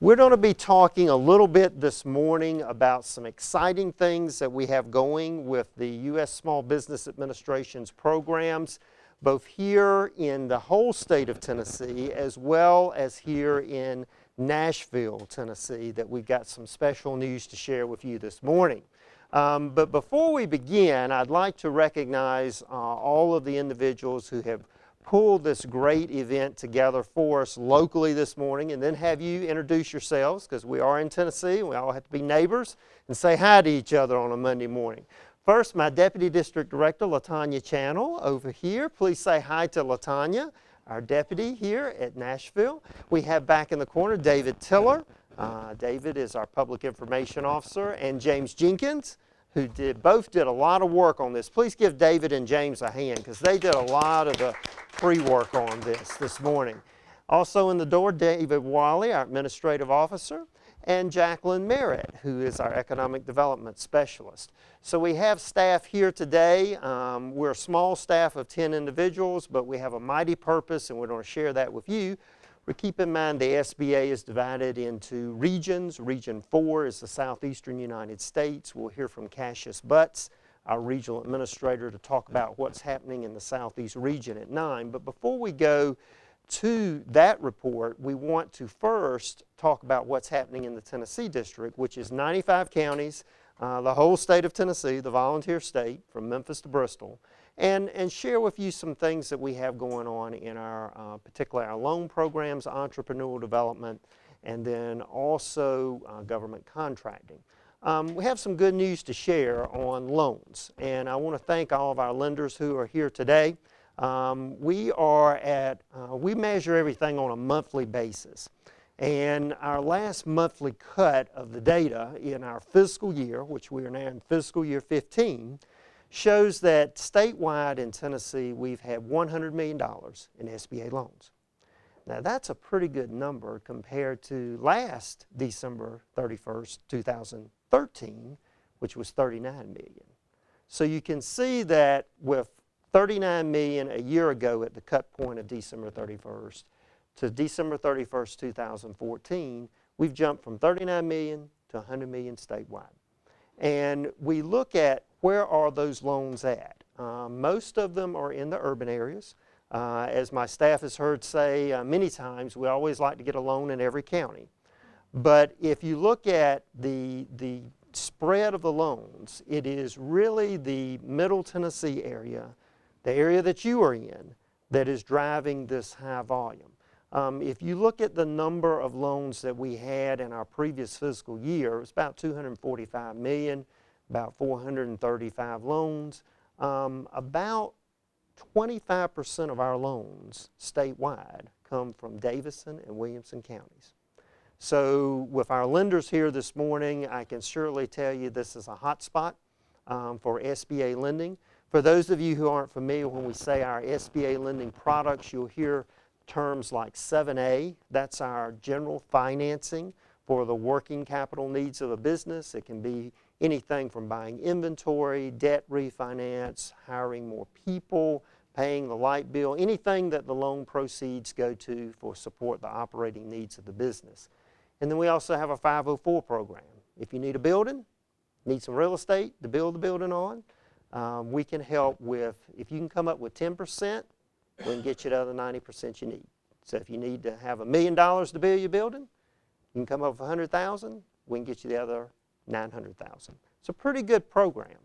We're going to be talking a little bit this morning about some exciting things that we have going with the U.S. Small Business Administration's programs, both here in the whole state of Tennessee as well as here in Nashville, Tennessee, that we've got some special news to share with you this morning. But before we begin, I'd like to recognize all of the individuals who have pulled this great event together for us locally this morning, and then have you introduce yourselves, because we are in Tennessee and we all have to be neighbors, and say hi to each other on a Monday morning. First, my Deputy District Director, LaTanya Channel, over here. Please say hi to LaTanya, our deputy here at Nashville. We have back in the corner David Tiller. David is our Public Information Officer, and James Jenkins, who both did a lot of work on this. Please give David and James a hand, because they did a lot of the pre-work on this morning. Also in the door, David Wiley, our Administrative Officer, and Jacqueline Merritt, who is our Economic Development Specialist. So we have staff here today. We're a small staff of 10 individuals, but we have a mighty purpose, and we're going to share that with you. But keep in mind the SBA is divided into regions. Region 4 is the southeastern United States. We'll hear from Cassius Butts, our regional administrator, to talk about what's happening in the southeast region at 9. But before we go to that report, we want to first talk about what's happening in the Tennessee district, which is 95 counties, the whole state of Tennessee, the volunteer state, from Memphis to Bristol. And share with you some things that we have going on in our, particularly our loan programs, entrepreneurial development, and then also government contracting. We have some good news to share on loans, and I want to thank all of our lenders who are here today. We measure everything on a monthly basis, and our last monthly cut of the data in our fiscal year, which we are now in fiscal year 15, shows that statewide in Tennessee we've had $100 million in SBA loans. Now that's a pretty good number compared to last December 31st, 2013, which was $39 million. So you can see that with $39 million a year ago at the cut point of December 31st to December 31st, 2014, we've jumped from $39 million to $100 million statewide. And we look at where are those loans at. Most of them are in the urban areas. As my staff has heard say many times, we always like to get a loan in every county. But if you look at the spread of the loans, it is really the Middle Tennessee area, the area that you are in, that is driving this high volume. If you look at the number of loans that we had in our previous fiscal year, it was about 245 million, about 435 loans. About 25% of our loans statewide come from Davison and Williamson counties. So with our lenders here this morning, I can surely tell you this is a hot spot for SBA lending. For those of you who aren't familiar, when we say our SBA lending products, you'll hear terms like 7A. That's our general financing for the working capital needs of a business. It can be anything from buying inventory, debt refinance, hiring more people, paying the light bill, anything that the loan proceeds go to for support the operating needs of the business. And then we also have a 504 program. If you need a building, need some real estate to build the building on, we can help with, if you can come up with 10%, we can get you the other 90% you need. So if you need to have $1 million to build your building, you can come up with $100,000, we can get you the other $900,000. It's a pretty good program.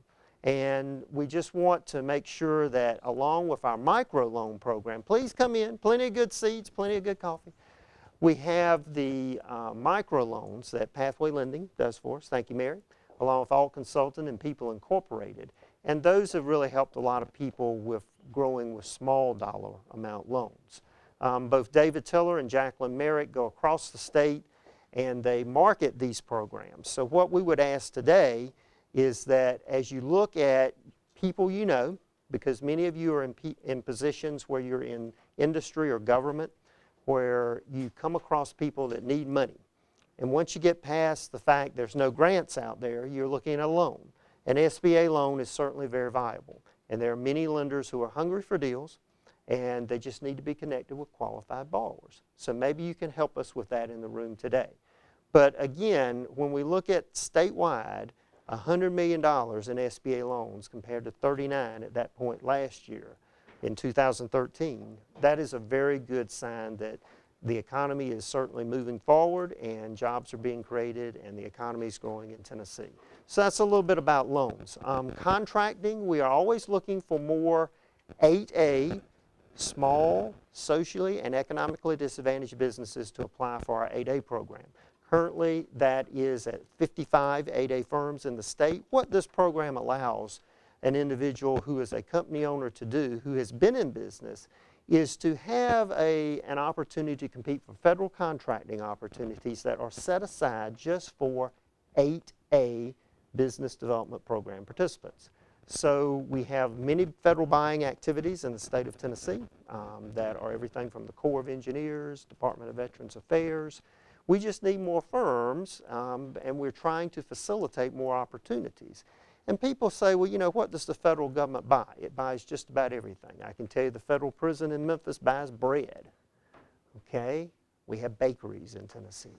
And we just want to make sure that along with our micro loan program, please come in, plenty of good seats, plenty of good coffee. We have the micro loans that Pathway Lending does for us, thank you Mary, along with Alt Consultant and People Incorporated. And those have really helped a lot of people with growing with small dollar amount loans. Both David Tiller and Jacqueline Merritt go across the state and they market these programs. So what we would ask today is that as you look at people you know, because many of you are in positions where you're in industry or government, where you come across people that need money. And once you get past the fact there's no grants out there, you're looking at a loan. An SBA loan is certainly very viable. And there are many lenders who are hungry for deals, and they just need to be connected with qualified borrowers. So maybe you can help us with that in the room today. But again, when we look at statewide, $100 million in SBA loans compared to 39 at that point last year in 2013, that is a very good sign that the economy is certainly moving forward and jobs are being created and the economy is growing in Tennessee. So that's a little bit about loans. Contracting, we are always looking for more 8A, small, socially and economically disadvantaged businesses to apply for our 8A program. Currently, that is at 55 8A firms in the state. What this program allows an individual who is a company owner to do, who has been in business, is to have an opportunity to compete for federal contracting opportunities that are set aside just for 8A business development program participants. So we have many federal buying activities in the state of Tennessee that are everything from the Corps of Engineers, Department of Veterans Affairs. We just need more firms, and we're trying to facilitate more opportunities. And people say, well, you know, what does the federal government buy? It buys just about everything. I can tell you the federal prison in Memphis buys bread. Okay? We have bakeries in Tennessee.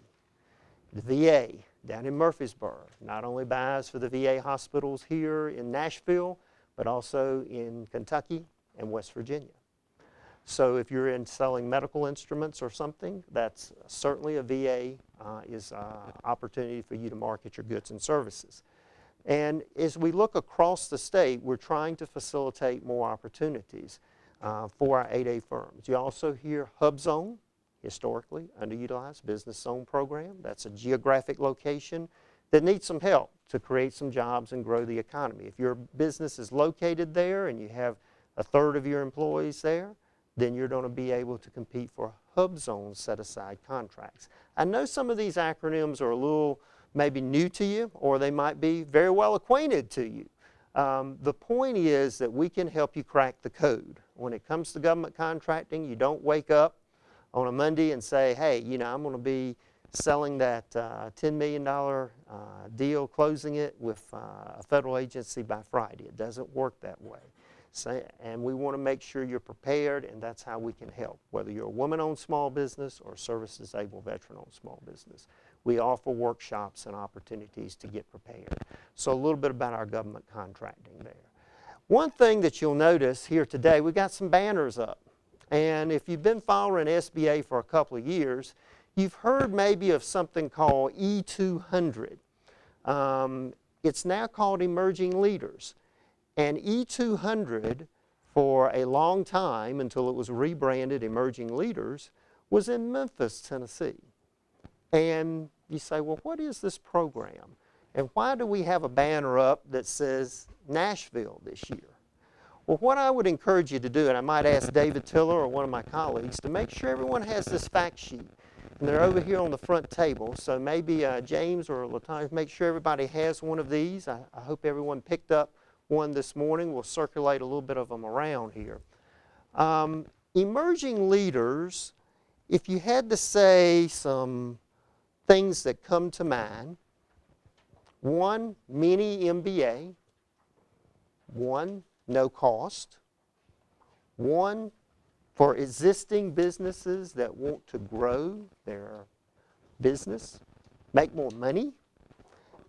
The VA down in Murfreesboro not only buys for the VA hospitals here in Nashville, but also in Kentucky and West Virginia. So if you're in selling medical instruments or something, that's certainly a VA opportunity for you to market your goods and services. And as we look across the state, we're trying to facilitate more opportunities for our 8A firms. You also hear Hub Zone, historically underutilized business zone program. That's a geographic location that needs some help to create some jobs and grow the economy. If your business is located there and you have a third of your employees there, then you're going to be able to compete for Hub Zone set-aside contracts. I know some of these acronyms are a little maybe new to you, or they might be very well acquainted to you. The point is that we can help you crack the code. When it comes to government contracting, you don't wake up on a Monday and say, hey, you know, I'm going to be selling that $10 million deal, closing it with a federal agency by Friday. It doesn't work that way. And we want to make sure you're prepared, and that's how we can help, whether you're a woman-owned small business or a service-disabled veteran-owned small business. We offer workshops and opportunities to get prepared. So a little bit about our government contracting there. One thing that you'll notice here today, we've got some banners up. And if you've been following SBA for a couple of years, you've heard maybe of something called E200. It's now called Emerging Leaders. And E200, for a long time, until it was rebranded Emerging Leaders, was in Memphis, Tennessee. And you say, well, what is this program? And why do we have a banner up that says Nashville this year? Well, what I would encourage you to do, and I might ask David Tiller or one of my colleagues, to make sure everyone has this fact sheet. And they're over here on the front table, so maybe James or LaTanya, make sure everybody has one of these. I hope everyone picked up one this morning. We'll circulate a little bit of them around here. Emerging leaders, if you had to say some things that come to mind, one, mini MBA, one, no cost, one, for existing businesses that want to grow their business, make more money,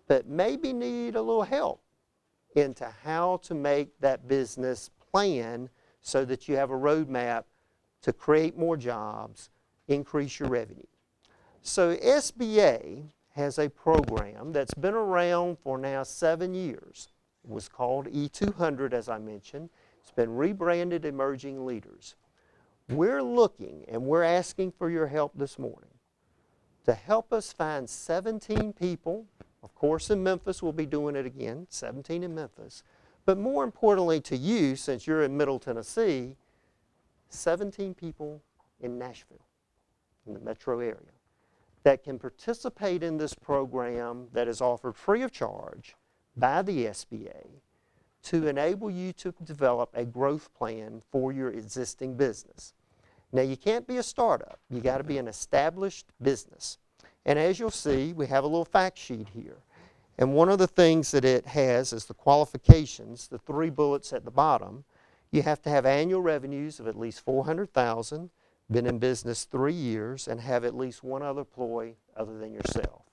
but maybe need a little help into how to make that business plan so that you have a roadmap to create more jobs, increase your revenue. So SBA has a program that's been around for now 7 years. It was called E200, as I mentioned. It's been rebranded Emerging Leaders. We're looking and we're asking for your help this morning to help us find 17 people. Of course, in Memphis, we'll be doing it again, 17 in Memphis. But more importantly to you, since you're in Middle Tennessee, 17 people in Nashville, in the metro area, that can participate in this program that is offered free of charge by the SBA to enable you to develop a growth plan for your existing business. Now, you can't be a startup. You got to be an established business. And as you'll see, we have a little fact sheet here. And one of the things that it has is the qualifications, the 3 bullets at the bottom. You have to have annual revenues of at least $400,000, been in business 3 years, and have at least one other employee other than yourself.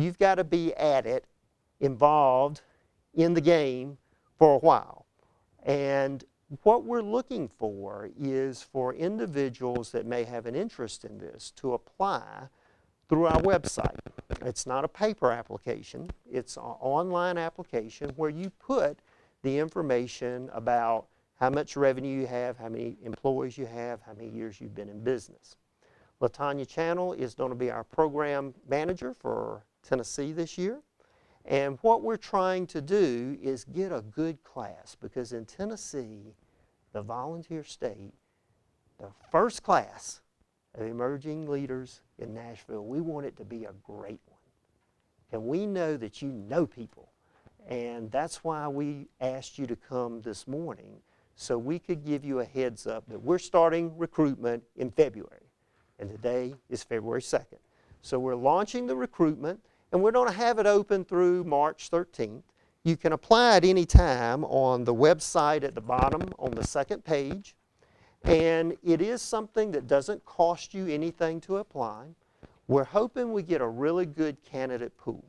you've got to be at it, involved in the game for a while. And what we're looking for is for individuals that may have an interest in this to apply through our website. It's not a paper application, it's an online application where you put the information about how much revenue you have, how many employees you have, how many years you've been in business. LaTanya Channel is going to be our program manager for Tennessee this year. And what we're trying to do is get a good class, because in Tennessee, the volunteer state, the first class of emerging leaders in Nashville, we want it to be a great one. And we know that you know people. And that's why we asked you to come this morning, so we could give you a heads up that we're starting recruitment in February. And today is February 2nd. So we're launching the recruitment, and we're going to have it open through March 13th. You can apply at any time on the website at the bottom on the second page. And it is something that doesn't cost you anything to apply. We're hoping we get a really good candidate pool,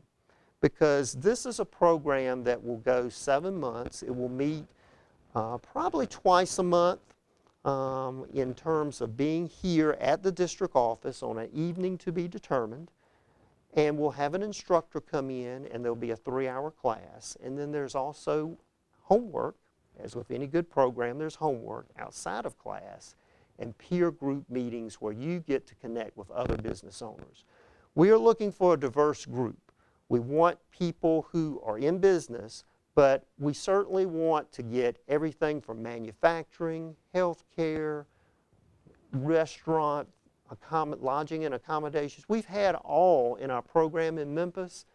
because this is a program that will go 7 months. It will meet probably twice a month in terms of being here at the district office on an evening to be determined. And we'll have an instructor come in, and there'll be a 3-hour class. And then there's also homework. As with any good program, there's homework outside of class and peer group meetings where you get to connect with other business owners. We are looking for a diverse group. We want people who are in business, but we certainly want to get everything from manufacturing, healthcare, restaurant, lodging and accommodations. We've had all in our program in Memphis,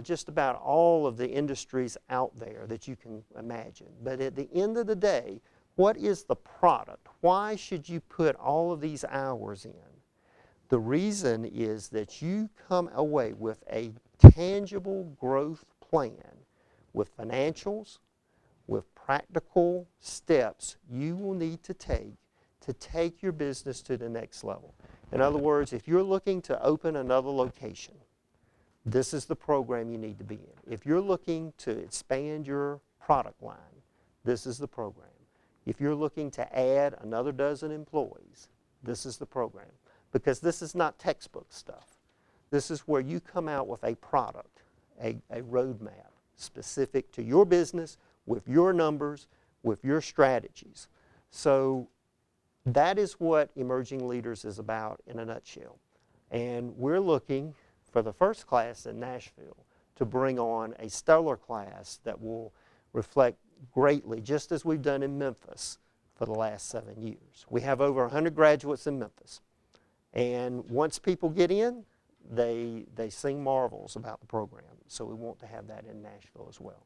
just about all of the industries out there that you can imagine. But at the end of the day, what is the product? Why should you put all of these hours in? The reason is that you come away with a tangible growth plan with financials, with practical steps you will need to take your business to the next level. In other words, if you're looking to open another location, this is the program you need to be in. If you're looking to expand your product line, this is the program. If you're looking to add another dozen employees, this is the program. Because this is not textbook stuff. This is where you come out with a product, a roadmap specific to your business, with your numbers, with your strategies. So that is what Emerging Leaders is about in a nutshell. And we're looking for the first class in Nashville to bring on a stellar class that will reflect greatly, just as we've done in Memphis for the last 7 years. We have over 100 graduates in Memphis. And once people get in, they sing marvels about the program. So we want to have that in Nashville as well.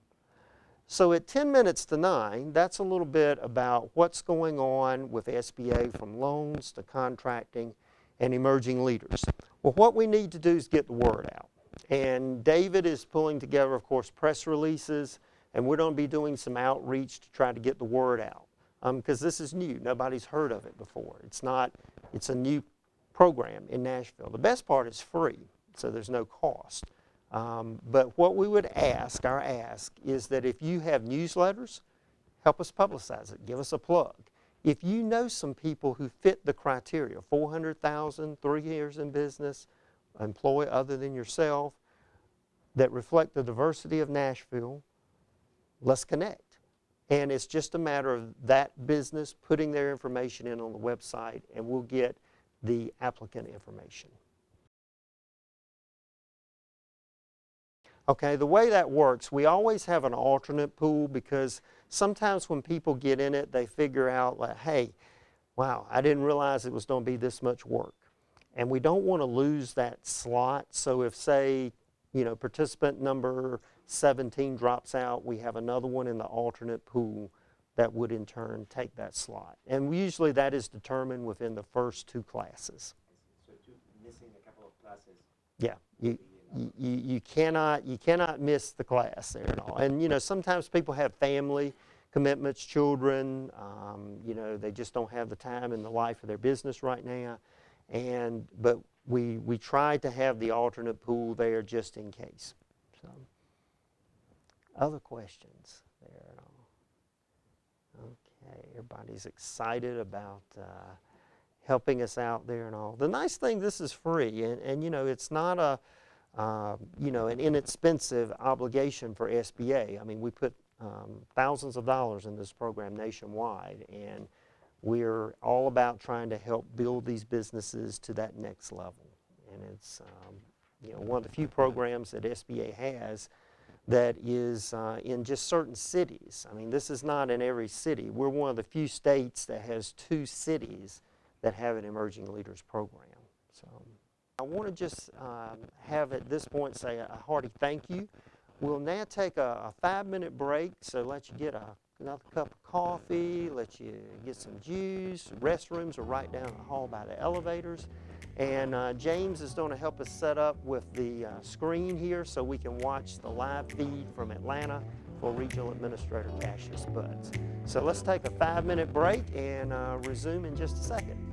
So at 10 minutes to 9, that's a little bit about what's going on with SBA, from loans to contracting and emerging leaders. Well, what we need to do is get the word out. And David is pulling together, of course, press releases, and we're going to be doing some outreach to try to get the word out. Because this is new. Nobody's heard of it before. It's a new program in Nashville. The best part is free, so there's no cost. But what we would ask, our ask, is that if you have newsletters, help us publicize it. Give us a plug. If you know some people who fit the criteria, 400,000, 3 years in business, employee other than yourself, that reflect the diversity of Nashville, let's connect. And it's just a matter of that business putting their information in on the website, and we'll get the applicant information. Okay, the way that works, we always have an alternate pool, because sometimes when people get in it, they figure out, like, hey, wow, I didn't realize it was going to be this much work. And we don't want to lose that slot. So if, say, participant number 17 drops out, we have another one in the alternate pool that would in turn take that slot. And usually that is determined within the first 2 classes. So missing a couple of classes. Yeah. You cannot miss the class there at all. And sometimes people have family commitments, children, they just don't have the time in the life of their business right now. But we tried to have the alternate pool there just in case. So, other questions there at all? Okay, everybody's excited about helping us out there and all. The nice thing, this is free, and you know, it's not a you know, an inexpensive obligation for SBA. I mean, we put thousands of dollars in this program nationwide, and we're all about trying to help build these businesses to that next level. And it's you know, one of the few programs that SBA has that is in just certain cities. I mean, this is not in every city. We're one of the few states that has 2 cities that have an Emerging Leaders program. So I want to just have at this point say a hearty thank you. We'll now take a 5-minute break, so let you get another cup of coffee, let you get some juice. Restrooms are right down the hall by the elevators. And James is going to help us set up with the screen here so we can watch the live feed from Atlanta for Regional Administrator Cassius Butts. So let's take a 5-minute break and resume in just a second.